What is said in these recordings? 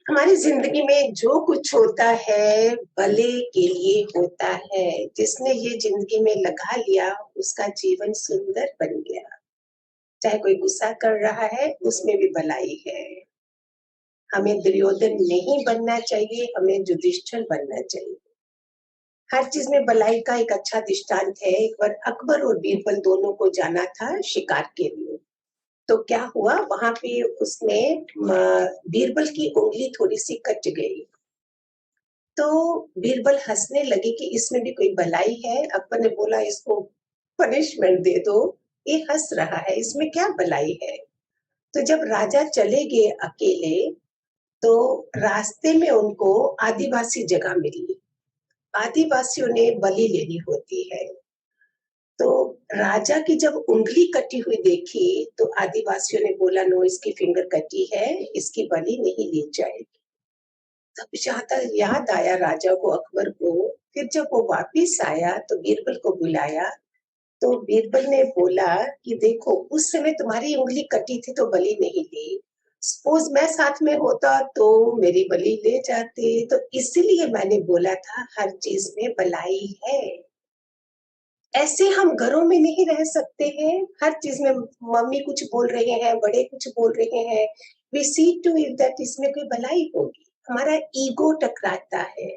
हमारी जिंदगी में जो कुछ होता है भले के लिए होता है। जिसने ये जिंदगी में लगा लिया उसका जीवन सुंदर बन गया। चाहे कोई गुस्सा कर रहा है उसमें भी भलाई है। हमें दुर्योधन नहीं बनना चाहिए, हमें युधिष्ठिर बनना चाहिए। हर चीज में भलाई का एक अच्छा दृष्टांत है। एक बार अकबर और बीरबल दोनों को जाना था शिकार के लिए। तो क्या हुआ वहां पे उसमें बीरबल की उंगली थोड़ी सी कट गई। तो बीरबल हंसने लगे कि इसमें भी कोई भलाई है। अकबर ने बोला इसको पनिशमेंट दे दो, ये हंस रहा है, इसमें क्या भलाई है। तो जब राजा चले गए अकेले तो रास्ते में उनको आदिवासी जगह मिली। आदिवासियों ने बलि लेनी होती है। तो राजा की जब उंगली कटी हुई देखी तो आदिवासियों ने बोला नो, इसकी फिंगर कटी है, इसकी बलि नहीं ली जाएगी। तब ज्यादा याद आया राजा को, अकबर को। फिर जब वो वापिस आया तो बीरबल को बुलाया। तो बीरबल ने बोला कि देखो उस समय तुम्हारी उंगली कटी थी तो बलि नहीं ली। सपोज मैं साथ में होता तो मेरी बलि ले जाते। तो इसीलिए मैंने बोला था हर चीज में भलाई है। ऐसे हम घरों में नहीं रह सकते हैं। हर चीज में मम्मी कुछ बोल रहे हैं, बड़े कुछ बोल रहे हैं, we see to it that इसमें कोई भलाई होगी। हमारा ईगो टकराता है।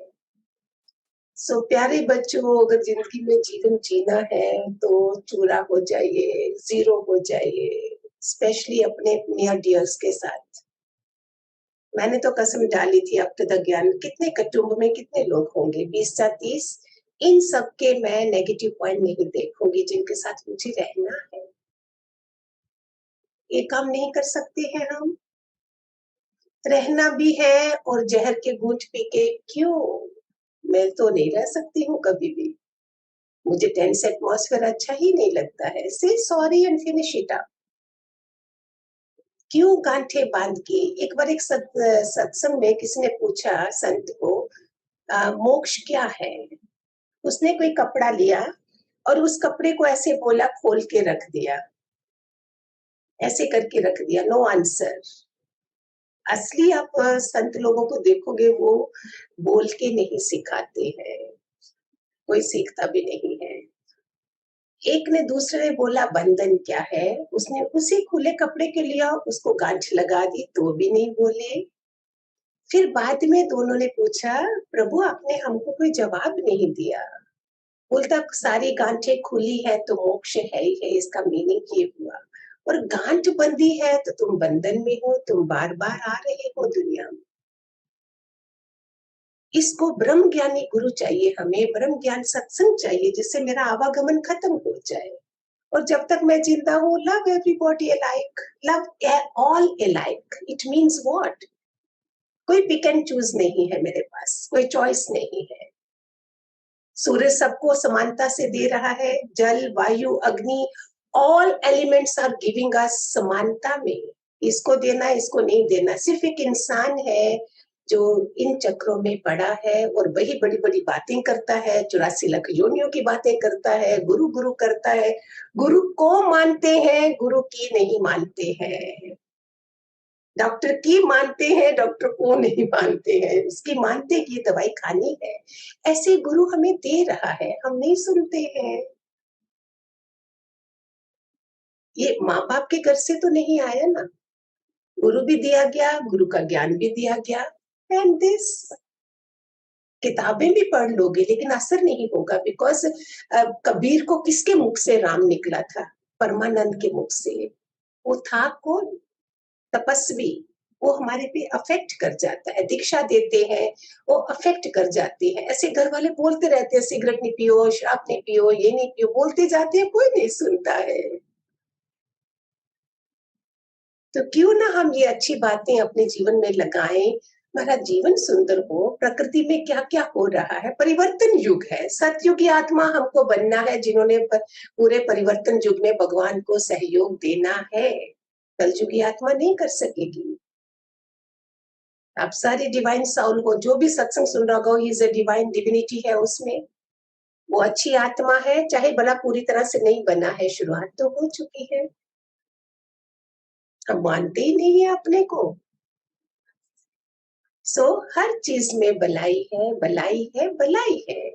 सो प्यारे बच्चों, अगर जिंदगी में जीवन जीना है तो चूरा हो जाइए, जीरो हो जाइए, स्पेशली अपने नियर डियर्स के साथ। मैंने तो कसम डाली थी अब तक ज्ञान, कितने कुटुंब में कितने लोग होंगे, 20 या 30, इन सब के मैं नेगेटिव पॉइंट नहीं देखूंगी जिनके साथ मुझे रहना है। ये काम नहीं कर सकते हैं हम। रहना भी है और जहर के घूंट पी के क्यों। मैं तो नहीं रह सकती हूँ कभी भी। मुझे टेंस एटमॉस्फेयर अच्छा ही नहीं लगता है। से sorry and finish it up. क्यों गांठे बांध के। एक बार एक सत्संग में किसी ने पूछा संत को, मोक्ष क्या है। उसने कोई कपड़ा लिया और उस कपड़े को ऐसे बोला, खोल के रख दिया, ऐसे करके रख दिया, नो आंसर। असली आप संत लोगों को देखोगे वो बोल के नहीं सिखाते हैं, कोई सीखता भी नहीं है। एक ने दूसरे ने बोला बंधन क्या है, उसने उसी खुले कपड़े के लिया, उसको गांठ लगा दी तो भी नहीं बोले। फिर बाद में दोनों ने पूछा, प्रभु आपने हमको कोई जवाब नहीं दिया। बोलता सारी गांठें खुली है तो मोक्ष है ही है, इसका मीनिंग ये हुआ। और गांठ बंदी है तो तुम बंधन में हो, तुम बार बार आ रहे हो दुनिया में। इसको ब्रह्म ज्ञानी गुरु चाहिए, हमें ब्रह्म ज्ञान सत्संग चाहिए जिससे मेरा आवागमन खत्म हो जाए। और जब तक मैं जिंदा हूँ, love everybody alike, love all alike. It means what, कोई पिक एंड चूज नहीं है मेरे पास, कोई चॉइस नहीं है। सूर्य सबको समानता से दे रहा है, जल वायु अग्नि, all elements are giving us समानता में। इसको देना इसको नहीं देना। सिर्फ एक इंसान है जो इन चक्रों में पड़ा है और वही बड़ी बड़ी बातें करता है, 84 लाख योनियों की बातें करता है, गुरु गुरु करता है। गुरु को मानते हैं, गुरु की नहीं मानते हैं। डॉक्टर की मानते हैं, डॉक्टर को नहीं मानते हैं। उसकी मानते कि दवाई खानी है। ऐसे गुरु हमें दे रहा है, हम नहीं सुनते हैं। ये माँ बाप के घर से तो नहीं आया ना। गुरु भी दिया गया, गुरु का ज्ञान भी दिया गया। एंड दिस, किताबें भी पढ़ लोगे लेकिन असर नहीं होगा। बिकॉज कबीर को किसके मुख से राम निकला था? परमानंद के मुख से। वो था कौन? तपस्वी। वो हमारे पे अफेक्ट कर जाता है। दीक्षा देते हैं, वो अफेक्ट कर जाते हैं। ऐसे घर वाले बोलते रहते हैं सिगरेट नहीं पियो, शराब नहीं पियो, ये नहीं पियो, बोलते जाते हैं, कोई नहीं सुनता है। तो क्यों ना हम ये अच्छी बातें अपने जीवन में लगाएं, हमारा जीवन सुंदर हो। प्रकृति में क्या क्या हो रहा है, परिवर्तन युग है। सतयुगी आत्मा हमको बनना है, जिन्होंने पूरे परिवर्तन युग में भगवान को सहयोग देना है। कलयुगी आत्मा नहीं कर सकेगी। आप सारे डिवाइन साउल हो, जो भी सत्संग सुन रहा होगा, इज अ डिवाइन डिविनिटी है उसमें। वो अच्छी आत्मा है, चाहे भला पूरी तरह से नहीं बना है, शुरुआत तो हो चुकी है। हम मानते ही नहीं है अपने को। सो हर चीज में भलाई है, भलाई है, भलाई है।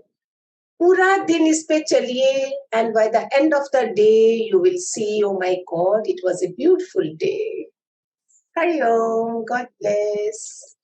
पूरा दिन इस पे चलिए, and by the end of the day you will see, oh my God, it was a beautiful day. Hari Om, God bless.